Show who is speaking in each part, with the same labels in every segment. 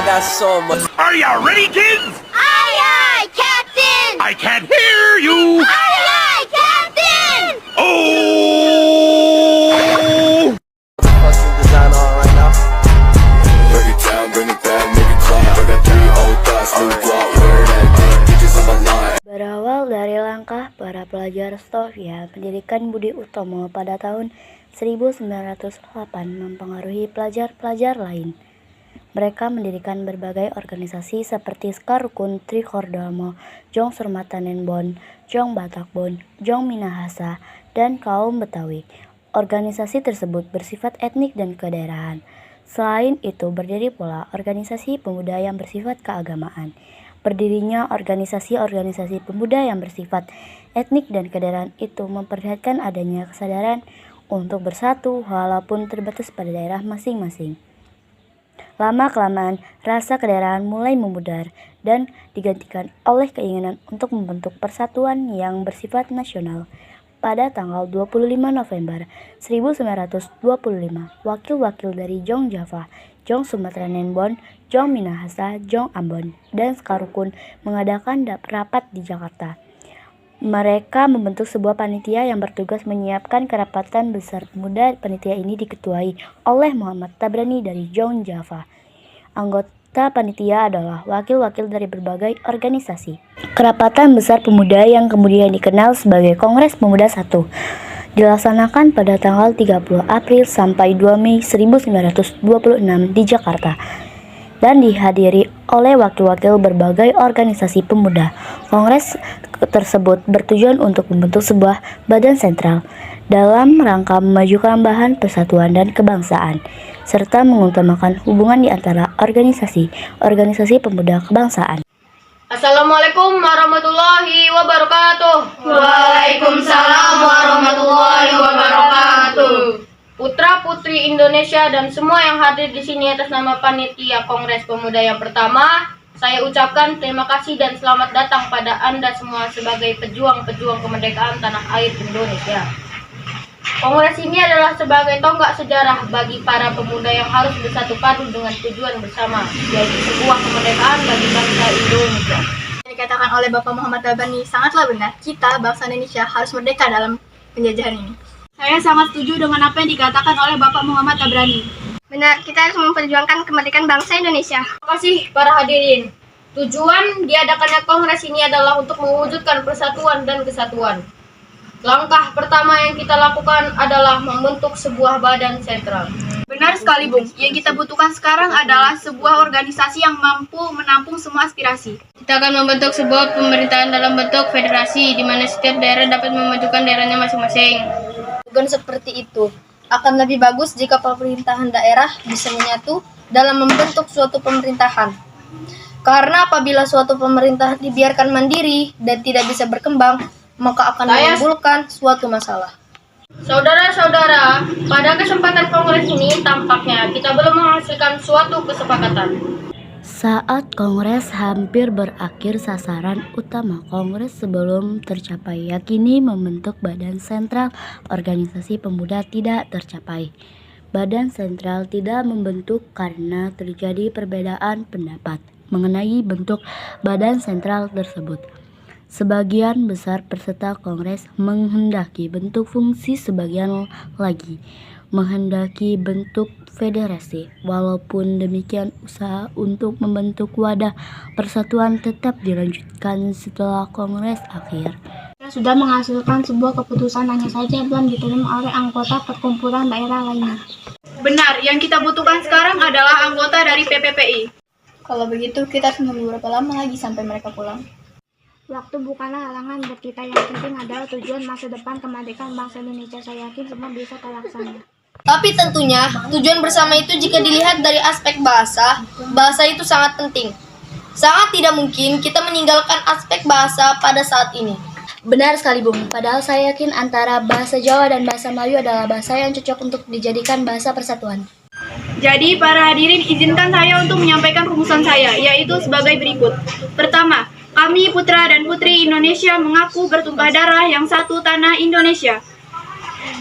Speaker 1: got so much.
Speaker 2: Are you ready, kids?
Speaker 3: Aye, aye, Captain!
Speaker 2: I can't hear you.
Speaker 3: Aye, aye, Captain!
Speaker 2: Oh!
Speaker 1: Custom design on right now.
Speaker 4: Break it down, bring it back, make it clap. I got 3 old thoughts, new block, where that thing, bitches on my line.
Speaker 5: Berawal dari langkah para pelajar Stovia, pendidikan Budi Utomo pada tahun 1908 mempengaruhi pelajar-pelajar lain. Mereka mendirikan berbagai organisasi seperti Skarukun Trikordamo, Jong Surmatanenbon, Jong Batakbon, Jong Minahasa, dan kaum Betawi. Organisasi tersebut bersifat etnik dan kedaerahan. Selain itu, berdiri pula organisasi pemuda yang bersifat keagamaan. Berdirinya organisasi-organisasi pemuda yang bersifat etnik dan kedaerahan itu memperlihatkan adanya kesadaran untuk bersatu walaupun terbatas pada daerah masing-masing. Lama-kelamaan, rasa kedaerahan mulai memudar dan digantikan oleh keinginan untuk membentuk persatuan yang bersifat nasional. Pada tanggal 25 November 1925, wakil-wakil dari Jong Java, Jong Sumatranenbon, Jong Minahasa, Jong Ambon, dan Skarukun mengadakan rapat di Jakarta. Mereka membentuk sebuah panitia yang bertugas menyiapkan kerapatan besar pemuda. Panitia ini diketuai oleh Muhammad Tabrani dari Jong Java. Anggota panitia adalah wakil-wakil dari berbagai organisasi. Kerapatan besar pemuda yang kemudian dikenal sebagai Kongres Pemuda I dilaksanakan pada tanggal 30 April sampai 2 Mei 1926 di Jakarta dan dihadiri oleh wakil-wakil berbagai organisasi pemuda. Kongres tersebut bertujuan untuk membentuk sebuah badan sentral dalam rangka memajukan bahan persatuan dan kebangsaan, serta mengutamakan hubungan di antara organisasi pemuda kebangsaan.
Speaker 6: Assalamualaikum warahmatullahi wabarakatuh.
Speaker 3: Waalaikumsalam warahmatullahi wabarakatuh.
Speaker 6: Putra-putri Indonesia dan semua yang hadir di sini atas nama panitia Kongres Pemuda yang pertama, saya ucapkan terima kasih dan selamat datang pada Anda semua sebagai pejuang-pejuang kemerdekaan tanah air Indonesia. Kongres ini adalah sebagai tonggak sejarah bagi para pemuda yang harus bersatu padu dengan tujuan bersama, yaitu sebuah kemerdekaan bagi bangsa Indonesia.
Speaker 7: Yang dikatakan oleh Bapak Muhammad Tabrani sangatlah benar. Kita, bangsa Indonesia, harus merdeka dalam penjajahan ini.
Speaker 8: Saya sangat setuju dengan apa yang dikatakan oleh Bapak Muhammad Tabrani.
Speaker 7: Benar, kita harus memperjuangkan kemerdekaan bangsa Indonesia.
Speaker 6: Terima kasih para hadirin. Tujuan diadakannya kongres ini adalah untuk mewujudkan persatuan dan kesatuan. Langkah pertama yang kita lakukan adalah membentuk sebuah badan sentral.
Speaker 8: Benar sekali, Bung. Yang kita butuhkan sekarang adalah sebuah organisasi yang mampu menampung semua aspirasi.
Speaker 6: Kita akan membentuk sebuah pemerintahan dalam bentuk federasi, di mana setiap daerah dapat memajukan daerahnya masing-masing.
Speaker 7: Bukan seperti itu. Akan lebih bagus jika pemerintahan daerah bisa menyatu dalam membentuk suatu pemerintahan. Karena apabila suatu pemerintah dibiarkan mandiri dan tidak bisa berkembang, maka akan menimbulkan suatu masalah.
Speaker 6: Saudara-saudara, pada kesempatan kongres ini tampaknya kita belum menghasilkan suatu kesepakatan.
Speaker 5: Saat kongres hampir berakhir, sasaran utama kongres sebelum tercapai yakni membentuk badan sentral organisasi pemuda tidak tercapai. Badan sentral tidak membentuk karena terjadi perbedaan pendapat mengenai bentuk badan sentral tersebut. Sebagian besar peserta kongres menghendaki bentuk fungsi, sebagian lagi menghendaki bentuk federasi. Walaupun demikian, usaha untuk membentuk wadah persatuan tetap dilanjutkan setelah kongres akhir.
Speaker 8: Kita sudah menghasilkan sebuah keputusan, hanya saja belum diterima oleh anggota perkumpulan daerah lainnya. Benar, yang kita butuhkan sekarang adalah anggota dari PPPI.
Speaker 7: Kalau begitu, kita harus menunggu berapa lama lagi sampai mereka pulang?
Speaker 8: Waktu bukanlah halangan buat kita, yang penting adalah tujuan masa depan kemerdekaan bangsa Indonesia. Saya yakin semua bisa terlaksana.
Speaker 7: Tapi tentunya, tujuan bersama itu jika dilihat dari aspek bahasa itu sangat penting. Sangat tidak mungkin kita meninggalkan aspek bahasa pada saat ini.
Speaker 5: Benar sekali, Bung. Padahal saya yakin antara bahasa Jawa dan bahasa Melayu adalah bahasa yang cocok untuk dijadikan bahasa persatuan.
Speaker 8: Jadi, para hadirin, izinkan saya untuk menyampaikan rumusan saya, yaitu sebagai berikut. Pertama, kami putra dan putri Indonesia mengaku bertumpah darah yang satu tanah Indonesia.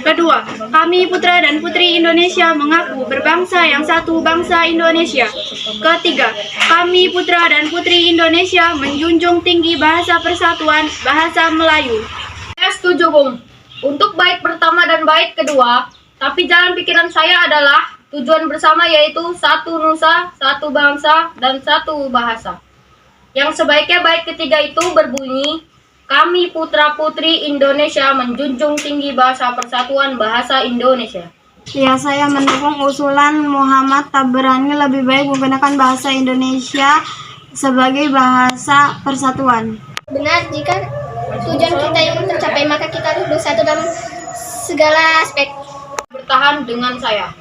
Speaker 8: Kedua, kami putra dan putri Indonesia mengaku berbangsa yang satu, bangsa Indonesia. Ketiga, kami putra dan putri Indonesia menjunjung tinggi bahasa persatuan, bahasa Melayu.
Speaker 6: Saya setuju, Bung. Untuk bait pertama dan bait kedua, tapi jalan pikiran saya adalah tujuan bersama yaitu satu nusa, satu bangsa, dan satu bahasa. Yang sebaiknya bait ketiga itu berbunyi, kami putra-putri Indonesia menjunjung tinggi bahasa persatuan, bahasa Indonesia.
Speaker 8: Ya, saya mendukung usulan Muhammad Tabrani, lebih baik menggunakan bahasa Indonesia sebagai bahasa persatuan.
Speaker 3: Benar, jika tujuan kita yang tercapai, maka kita harus bersatu dalam segala aspek.
Speaker 6: Bertahan dengan saya.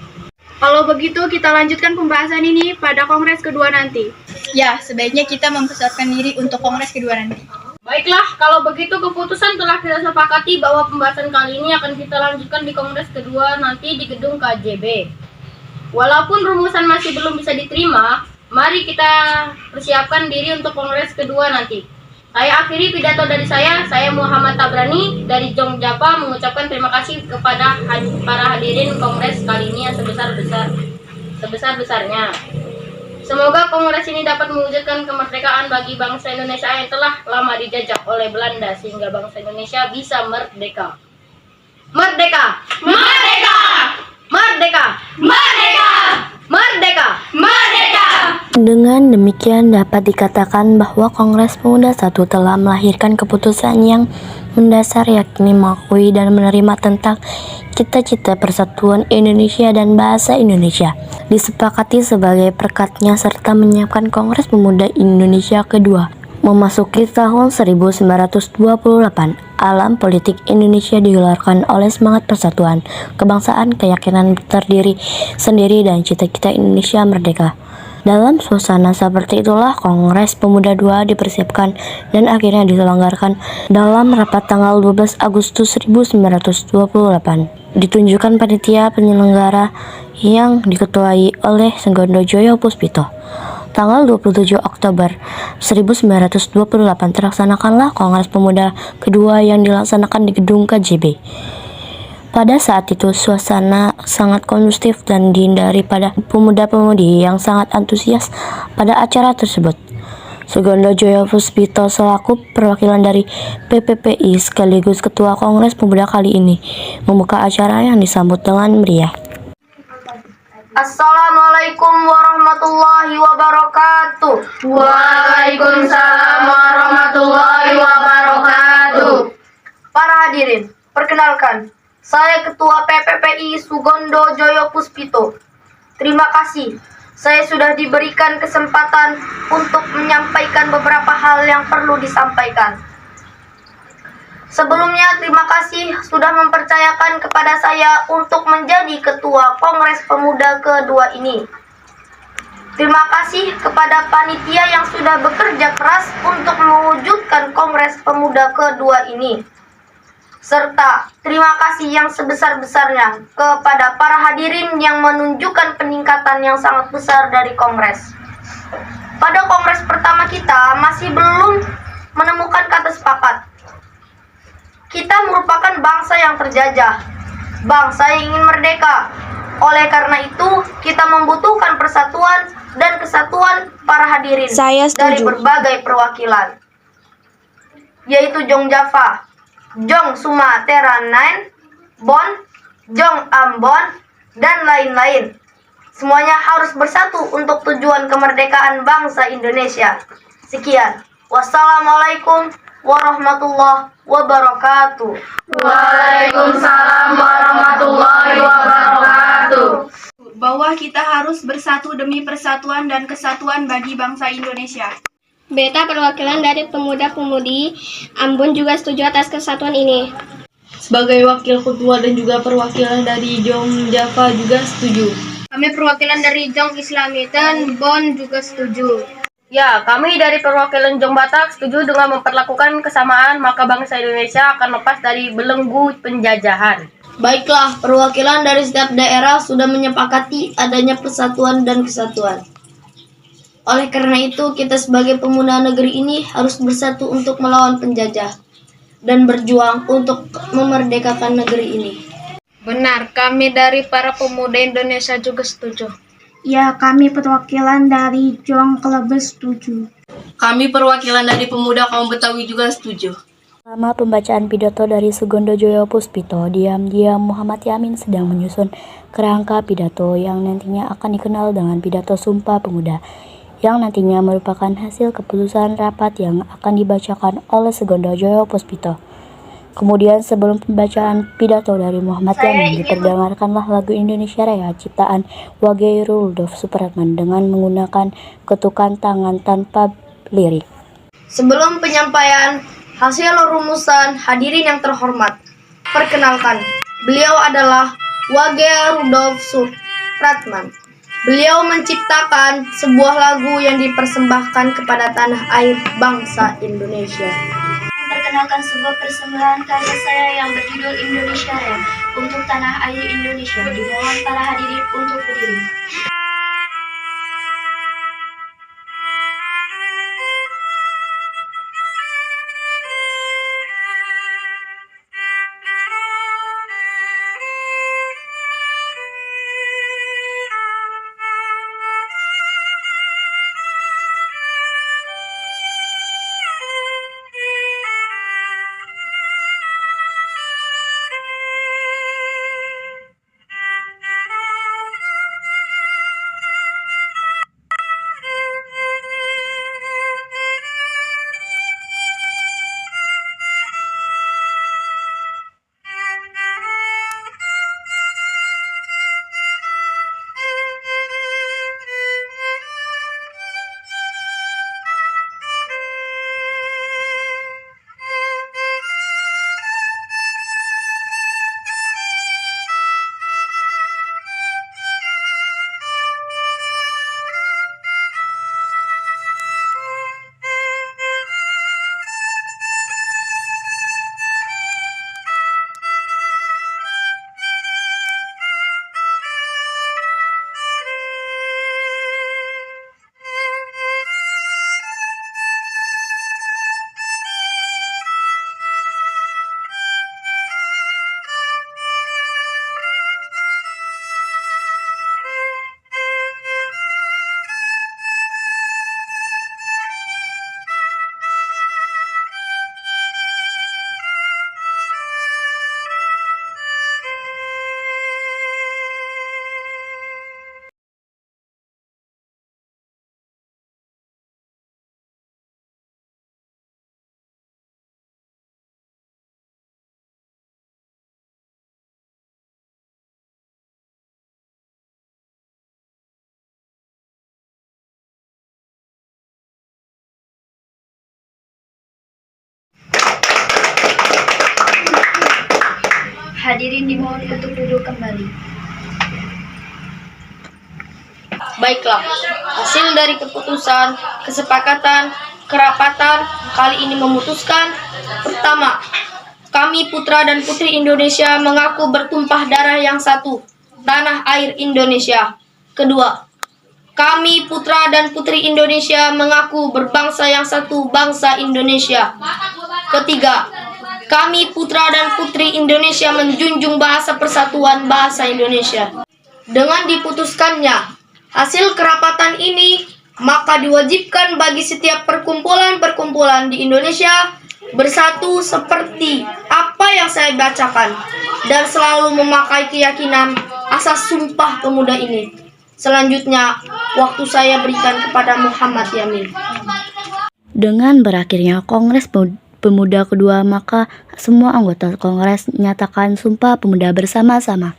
Speaker 8: Kalau begitu, kita lanjutkan pembahasan ini pada kongres kedua nanti.
Speaker 7: Ya, sebaiknya kita mempersiapkan diri untuk kongres kedua nanti.
Speaker 6: Baiklah, kalau begitu keputusan telah kita sepakati bahwa pembahasan kali ini akan kita lanjutkan di kongres kedua nanti di gedung KJB. Walaupun rumusan masih belum bisa diterima, mari kita persiapkan diri untuk kongres kedua nanti. Saya akhiri pidato dari saya Muhammad Tabrani dari Jong Java mengucapkan terima kasih kepada para hadirin kongres kali ini yang sebesar-besarnya. Semoga kongres ini dapat mewujudkan kemerdekaan bagi bangsa Indonesia yang telah lama dijajah oleh Belanda sehingga bangsa Indonesia bisa merdeka. Merdeka! Merdeka! Merdeka! Merdeka! Merdeka! Merdeka!
Speaker 5: Dengan demikian dapat dikatakan bahwa Kongres Pemuda I telah melahirkan keputusan yang mendasar, yakni mengakui dan menerima tentang cita-cita persatuan Indonesia dan bahasa Indonesia. Disepakati sebagai perekatnya serta menyiapkan Kongres Pemuda Indonesia kedua. Memasuki tahun 1928, alam politik Indonesia digelarkan oleh semangat persatuan, kebangsaan, keyakinan terdiri sendiri, dan cita-cita Indonesia merdeka. Dalam suasana seperti itulah Kongres Pemuda II dipersiapkan dan akhirnya diselenggarakan dalam rapat tanggal 12 Agustus 1928. Ditunjukkan panitia penyelenggara yang diketuai oleh Senggondo Joyo Puspito. Tanggal 27 Oktober 1928 terlaksanakanlah Kongres Pemuda kedua yang dilaksanakan di gedung KJB. Pada saat itu suasana sangat kondusif dan dihindari pada pemuda-pemudi yang sangat antusias pada acara tersebut. Senggondo Joyo Puspito selaku perwakilan dari PPPI sekaligus Ketua Kongres Pemuda kali ini membuka acara yang disambut dengan meriah.
Speaker 3: Assalamualaikum warahmatullahi wabarakatuh.
Speaker 6: Waalaikumsalam warahmatullahi wabarakatuh.
Speaker 7: Para hadirin, perkenalkan, saya Ketua PPPI Senggondo Joyo Puspito. Terima kasih, saya sudah diberikan kesempatan untuk menyampaikan beberapa hal yang perlu disampaikan. Sebelumnya, terima kasih sudah mempercayakan kepada saya untuk menjadi Ketua Kongres Pemuda kedua ini. Terima kasih kepada panitia yang sudah bekerja keras untuk mewujudkan Kongres Pemuda kedua ini. Serta terima kasih yang sebesar-besarnya kepada para hadirin yang menunjukkan peningkatan yang sangat besar dari Kongres. Pada Kongres pertama kita masih belum menemukan kata sepakat. Kita merupakan bangsa yang terjajah, bangsa yang ingin merdeka. Oleh karena itu, kita membutuhkan persatuan dan kesatuan para hadirin dari berbagai perwakilan, yaitu Jong Java, Jong Sumatera Nain, Bon, Jong Ambon, dan lain-lain. Semuanya harus bersatu untuk tujuan kemerdekaan bangsa Indonesia. Sekian. Wassalamualaikum warahmatullahi wabarakatuh.
Speaker 6: Waalaikumsalam warahmatullahi wabarakatuh.
Speaker 8: Bahwa kita harus bersatu demi persatuan dan kesatuan bagi bangsa Indonesia.
Speaker 3: Beta perwakilan dari pemuda-pemudi Ambon juga setuju atas kesatuan ini.
Speaker 7: Sebagai wakil ketua dan juga perwakilan dari Jong Java juga setuju.
Speaker 8: Kami perwakilan dari Jong Islami dan Bon juga setuju.
Speaker 6: Ya, kami dari perwakilan Jong Batak setuju dengan memperlakukan kesamaan, maka bangsa Indonesia akan lepas dari belenggu penjajahan.
Speaker 7: Baiklah, perwakilan dari setiap daerah sudah menyepakati adanya persatuan dan kesatuan. Oleh karena itu, kita sebagai pemuda negeri ini harus bersatu untuk melawan penjajah dan berjuang untuk memerdekakan negeri ini. Benar, kami dari para pemuda Indonesia juga setuju.
Speaker 8: Ya, kami perwakilan dari Juang Kelebes setuju.
Speaker 6: Kami perwakilan dari pemuda kaum Betawi juga setuju.
Speaker 5: Selama pembacaan pidato dari Sugondo Joyo Puspito, diam-diam Muhammad Yamin sedang menyusun kerangka pidato yang nantinya akan dikenal dengan pidato Sumpah Pemuda, yang nantinya merupakan hasil keputusan rapat yang akan dibacakan oleh Sugondo Joyo Puspito. Kemudian sebelum pembacaan pidato dari Muhammad Yamin, diperdengarkanlah lagu Indonesia Raya ciptaan Wage Rudolf Supratman dengan menggunakan ketukan tangan tanpa lirik.
Speaker 7: Sebelum penyampaian hasil rumusan, hadirin yang terhormat, perkenalkan, beliau adalah Wage Rudolf Supratman. Beliau menciptakan sebuah lagu yang dipersembahkan kepada tanah air bangsa Indonesia.
Speaker 3: Perkenalkan sebuah persembahan karya saya yang berjudul Indonesia Raya untuk tanah air Indonesia. Dimohon para hadirin untuk berdiri. Hadirin dimohon untuk duduk kembali.
Speaker 7: Baiklah, hasil dari keputusan, kesepakatan, kerapatan kali ini memutuskan: pertama, kami putra dan putri Indonesia mengaku bertumpah darah yang satu, tanah air Indonesia. Kedua, kami putra dan putri Indonesia mengaku berbangsa yang satu, bangsa Indonesia. Ketiga, kami putra dan putri Indonesia menjunjung bahasa persatuan, bahasa Indonesia. Dengan diputuskannya hasil kerapatan ini, maka diwajibkan bagi setiap perkumpulan-perkumpulan di Indonesia bersatu seperti apa yang saya bacakan dan selalu memakai keyakinan asas Sumpah Pemuda ini. Selanjutnya, waktu saya berikan kepada Muhammad Yamin.
Speaker 5: Dengan berakhirnya Kongres Pemuda kedua, maka semua anggota Kongres menyatakan Sumpah Pemuda bersama-sama.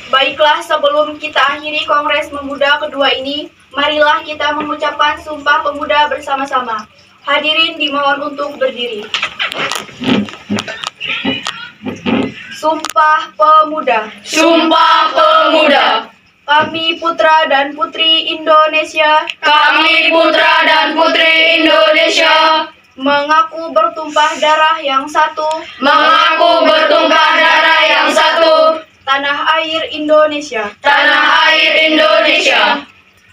Speaker 8: Baiklah, sebelum kita akhiri Kongres Pemuda kedua ini, marilah kita mengucapkan Sumpah Pemuda bersama-sama. Hadirin dimohon untuk berdiri. Sumpah Pemuda.
Speaker 6: Sumpah Pemuda.
Speaker 8: Kami putra dan putri Indonesia.
Speaker 6: Kami putra dan putri Indonesia
Speaker 8: Mengaku bertumpah darah yang satu.
Speaker 6: mengaku bertumpah darah yang satu,
Speaker 8: Tanah air Indonesia.
Speaker 6: tanah air Indonesia.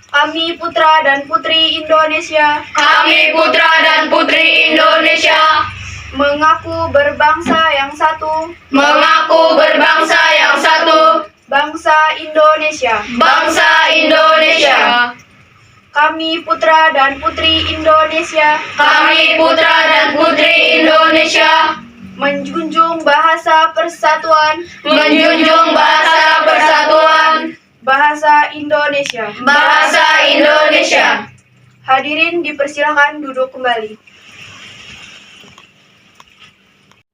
Speaker 8: Kami putra dan putri Indonesia
Speaker 6: Kami putra dan putri Indonesia
Speaker 8: mengaku berbangsa yang satu,
Speaker 6: mengaku berbangsa yang satu,
Speaker 8: bangsa Indonesia.
Speaker 6: bangsa Indonesia.
Speaker 8: Kami putra dan putri Indonesia
Speaker 6: Kami putra dan putri Indonesia
Speaker 8: menjunjung bahasa persatuan,
Speaker 6: menjunjung bahasa persatuan,
Speaker 8: bahasa Indonesia.
Speaker 6: bahasa Indonesia.
Speaker 8: Hadirin dipersilakan duduk kembali.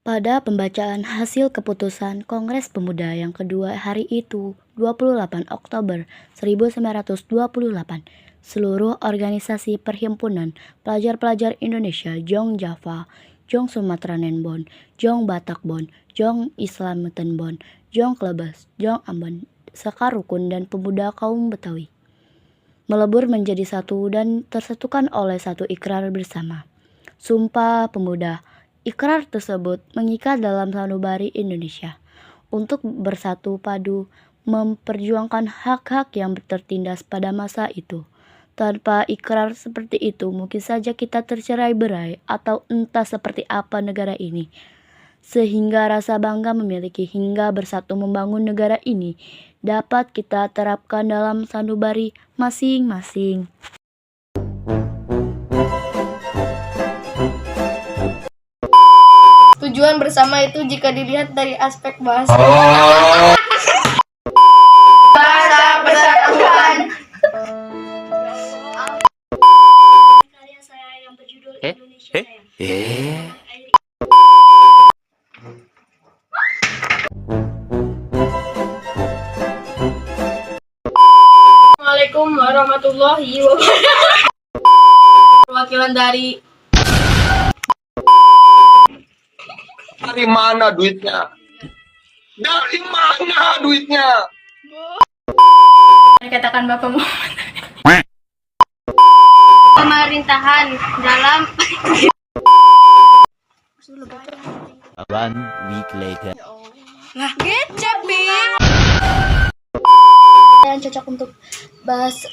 Speaker 5: Pada pembacaan hasil keputusan Kongres Pemuda yang kedua hari itu, 28 Oktober 1928, seluruh organisasi perhimpunan pelajar-pelajar Indonesia Jong Java, Jong Sumatera Nenbon, Jong Batak Bon, Jong Islameten Bon, Jong Klebes, Jong Ambon, Sekarukun dan pemuda kaum Betawi melebur menjadi satu dan tersatukan oleh satu ikrar bersama. Sumpah Pemuda. Ikrar tersebut mengikat dalam sanubari Indonesia untuk bersatu padu memperjuangkan hak-hak yang tertindas pada masa itu. Tanpa ikrar seperti itu, mungkin saja kita tercerai-berai atau entah seperti apa negara ini. Sehingga rasa bangga memiliki hingga bersatu membangun negara ini dapat kita terapkan dalam sanubari masing-masing.
Speaker 7: Tujuan bersama itu jika dilihat dari aspek bahasa.
Speaker 6: Bahasa persatuan.
Speaker 3: Karya saya yang berjudul Indonesia Raya.
Speaker 6: Assalamualaikum warahmatullahi wabarakatuh. Perwakilan dari
Speaker 2: Dari mana duitnya? Dari mana duitnya?
Speaker 6: katakan Bapak Muhammad. Pemerintahan dalam
Speaker 9: One week later.
Speaker 7: Yang cocok untuk bahas